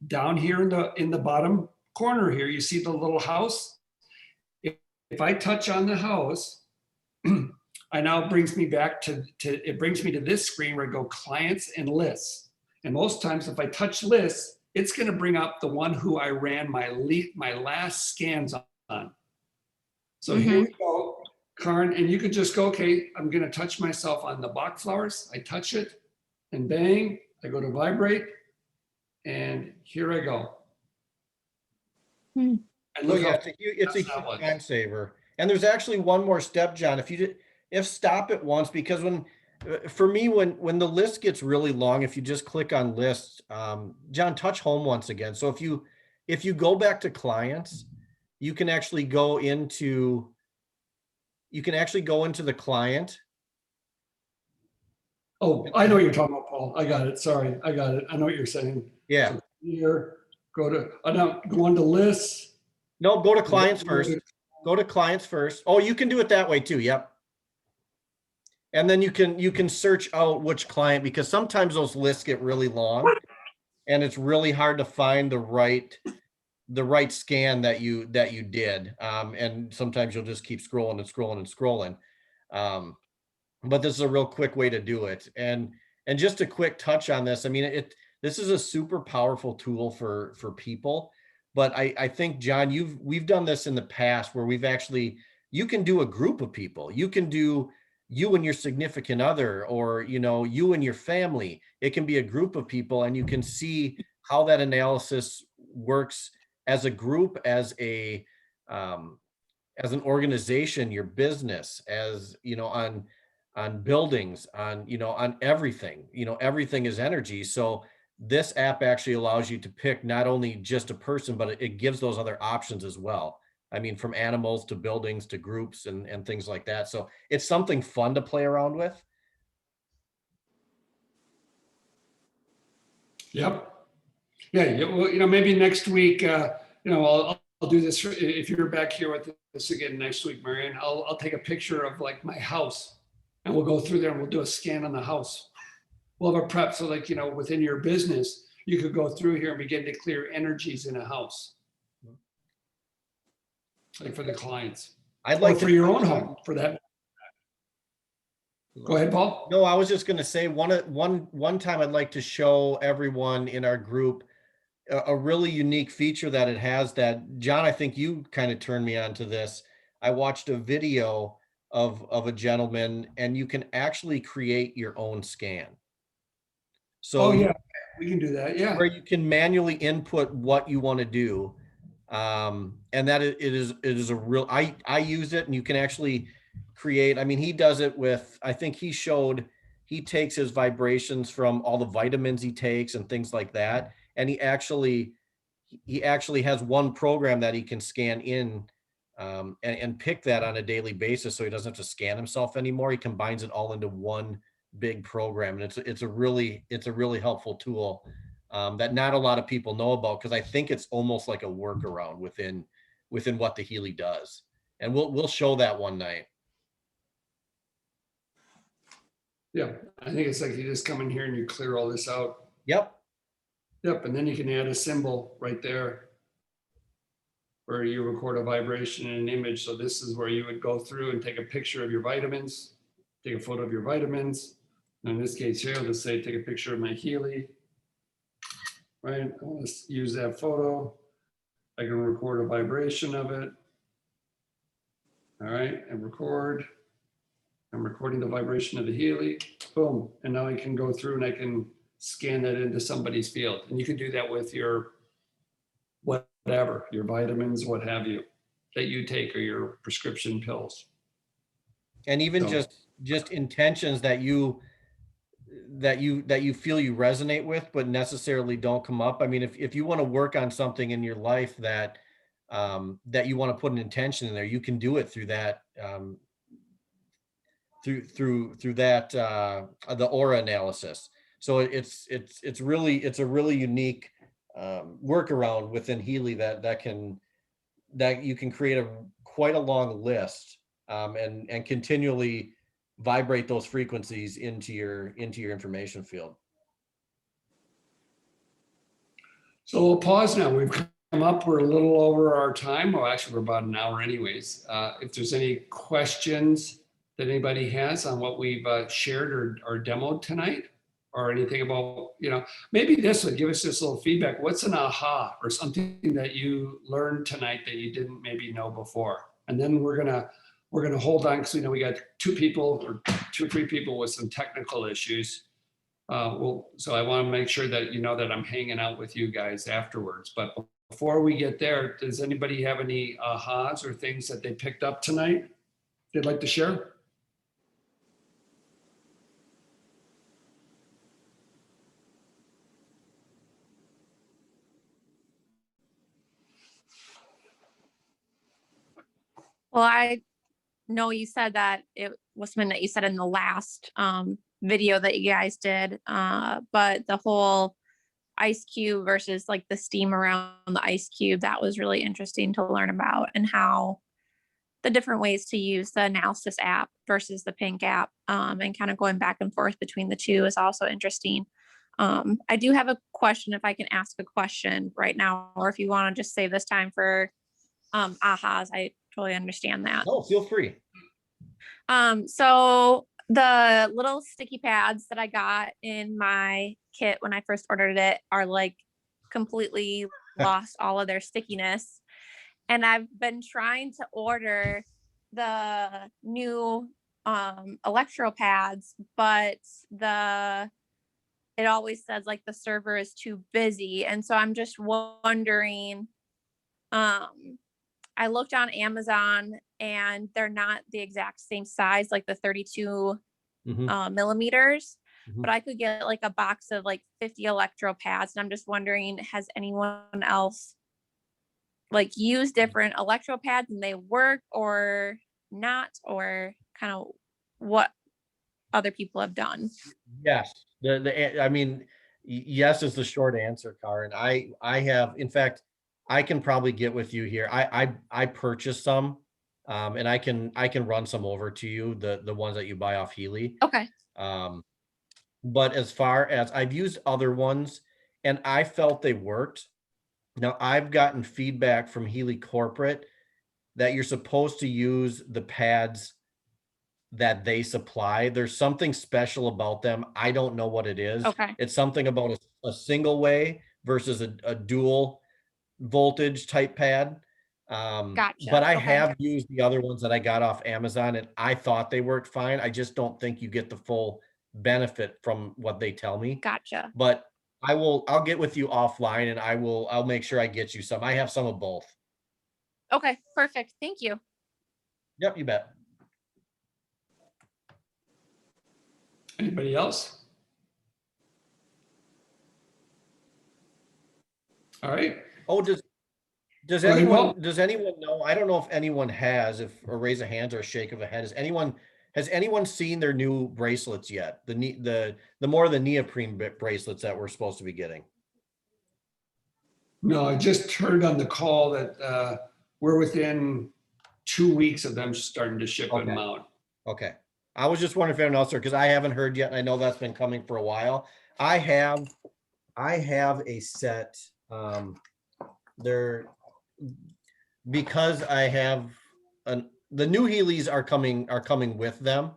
Down here in the bottom corner here, you see the little house. If I touch on the house, I now brings me back to it brings me to this screen where I go clients and lists. And most times if I touch lists, it's going to bring up the one who I ran my last scans on. So here we go, Karen, and you could just go, okay, I'm going to touch myself on the Bach flowers. I touch it and bang, I go to vibrate and here I go. And look yeah, how it's a huge that was. time saver. And there's actually one more step, John. If stop it once, because for me, when the list gets really long, if you just click on lists, John, touch home once again. So if you go back to clients, you can actually go into the client. Oh, I know what you're talking about, Paul. I got it. Sorry, I got it. I know what you're saying. Yeah. So here, go to, now go on to lists. No, go to clients first. Go to clients first. Oh, you can do it that way too. Yep. And then you can search out which client, because sometimes those lists get really long and it's really hard to find the right scan that you did. And sometimes you'll just keep scrolling and scrolling and scrolling. But this is a real quick way to do it. And just a quick touch on this. I mean, this is a super powerful tool for people. But I think, John, we've done this in the past where you can do a group of people. You can do you and your significant other, or, you and your family. It can be a group of people, and you can see how that analysis works as a group, as an organization, your business, as, on buildings, on everything. Everything is energy. So this app actually allows you to pick not only just a person, but it gives those other options as well. I mean, from animals to buildings to groups and things like that. So it's something fun to play around with. Yep. Yeah. Well, maybe next week, I'll do this. If you're back here with this again next week, Marianne, I'll take a picture of like my house and we'll go through there and we'll do a scan on the house. We'll have a prep. So like, within your business, you could go through here and begin to clear energies in a house. Like for the clients. I'd like for your own home for that. Go ahead, Paul. No, I was just going to say one time I'd like to show everyone in our group a really unique feature that it has that, John, I think you kind of turned me on to this. I watched a video of a gentleman, and you can actually create your own scan. So yeah, we can do that. Yeah. Where you can manually input what you want to do. And that it is a real, I use it, and you can actually create, I mean, he does it with, I think he takes his vibrations from all the vitamins he takes and things like that. And he actually has one program that he can scan in, and pick that on a daily basis. So he doesn't have to scan himself anymore. He combines it all into one big program. And it's a really helpful tool. That not a lot of people know about, because I think it's almost like a workaround within what the Healy does. And we'll show that one night. Yeah, I think it's like you just come in here and you clear all this out. Yep. And then you can add a symbol right there where you record a vibration and an image. So this is where you would go through and take a picture of your vitamins, take a photo of your vitamins, In this case here, let's say take a picture of my Healy. Right, I want to use that photo. I can record a vibration of it. All right, and record. I'm recording the vibration of the Healy. Boom, and now I can go through and I can scan that into somebody's field. And you can do that with your whatever, your vitamins, what have you, that you take, or your prescription pills. And even So- just intentions that you feel you resonate with, but necessarily don't come up. I mean, if you want to work on something in your life that that you want to put an intention in there, you can do it through that through that the aura analysis. So it's a really unique workaround within Healy that you can create quite a long list and continually vibrate those frequencies into your information field. So we'll pause now. We've come up, we're a little over our time. Well, actually, we're about an hour anyways. If there's any questions that anybody has on what we've shared or demoed tonight, or anything about, maybe this would give us this little feedback. What's an aha or something that you learned tonight that you didn't maybe know before? And then we're gonna hold on, because we got 2 or 3 people with some technical issues. So I want to make sure that you know that I'm hanging out with you guys afterwards. But before we get there, does anybody have any ahas or things that they picked up tonight they'd like to share? Well, I know you said that it was something that you said in the last video that you guys did, but the whole ice cube versus like the steam around the ice cube, that was really interesting to learn about, and how the different ways to use the analysis app versus the pink app, and kind of going back and forth between the two is also interesting. I do have a question, if I can ask a question right now, or if you want to just save this time for ahas, I totally understand that. Oh, feel free. So the little sticky pads that I got in my kit when I first ordered it are like completely lost all of their stickiness. And I've been trying to order the new electro pads, but it always says like the server is too busy. And so I'm just wondering, I looked on Amazon and they're not the exact same size, like the 32 millimeters, but I could get like a box of like 50 electro pads. And I'm just wondering, has anyone else like used different electro pads and they work or not, or kind of what other people have done? Yes. I mean, yes is the short answer, Karen. I have, in fact, I can probably get with you here. I purchased some, and I can run some over to you, the ones that you buy off Healy. Okay. But as far as I've used other ones and I felt they worked. Now I've gotten feedback from Healy corporate that you're supposed to use the pads that they supply. There's something special about them. I don't know what it is. Okay. It's something about a single way versus a dual voltage type pad. Gotcha. But I Okay. have used the other ones that I got off Amazon and I thought they worked fine. I just don't think you get the full benefit from what they tell me. Gotcha. But I'll get with you offline and I'll make sure I get you some. I have some of both. Okay, perfect. Thank you. Yep, you bet. Anybody else? All right. Oh, does Go ahead, Paul. anyone know? I don't know if anyone has, or raise a hand or a shake of a head. Has anyone seen their new bracelets yet? The more of the neoprene bracelets that we're supposed to be getting. No, I just heard on the call that we're within 2 weeks of them starting to ship them out. Okay. I was just wondering if anyone else, because I haven't heard yet. And I know that's been coming for a while. I have a set. Because I have the new Heelys are coming with them.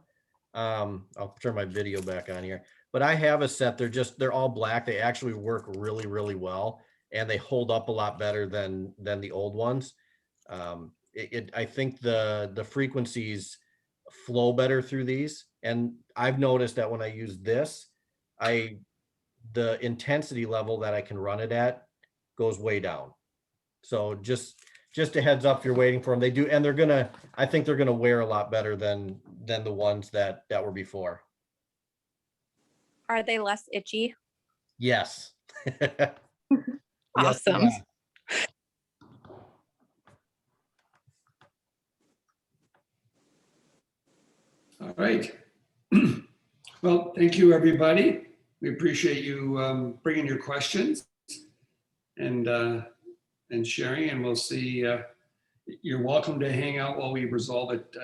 I'll turn my video back on here, but I have a set. They're all black. They actually work really, really well, and they hold up a lot better than the old ones. I think the frequencies flow better through these, and I've noticed that when I use this, the intensity level that I can run it at goes way down. So just a heads up if you're waiting for them. They do, and I think they're gonna wear a lot better than the ones that were before. Are they less itchy? Yes. Yes, Awesome. yeah. All right. Well, thank you, everybody. We appreciate you bringing your questions and sharing, and we'll see. You're welcome to hang out while we resolve it,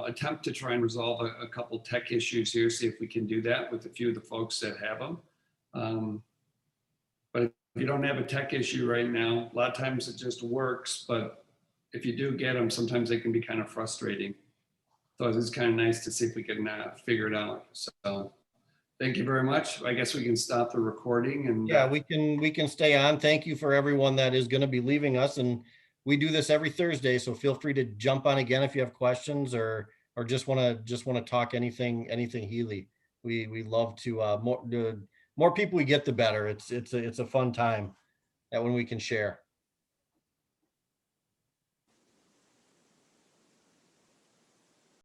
attempt to try and resolve a couple tech issues here, see if we can do that with a few of the folks that have them. But if you don't have a tech issue right now, a lot of times it just works, but if you do get them, sometimes they can be kind of frustrating. So it's kind of nice to see if we can figure it out. So thank you very much. I guess we can stop the recording and Yeah, we can stay on. Thank you for everyone that is going to be leaving us, and we do this every Thursday, so feel free to jump on again if you have questions or just want to talk anything Healy. We love to more people we get, the better. It's a fun time that when we can share.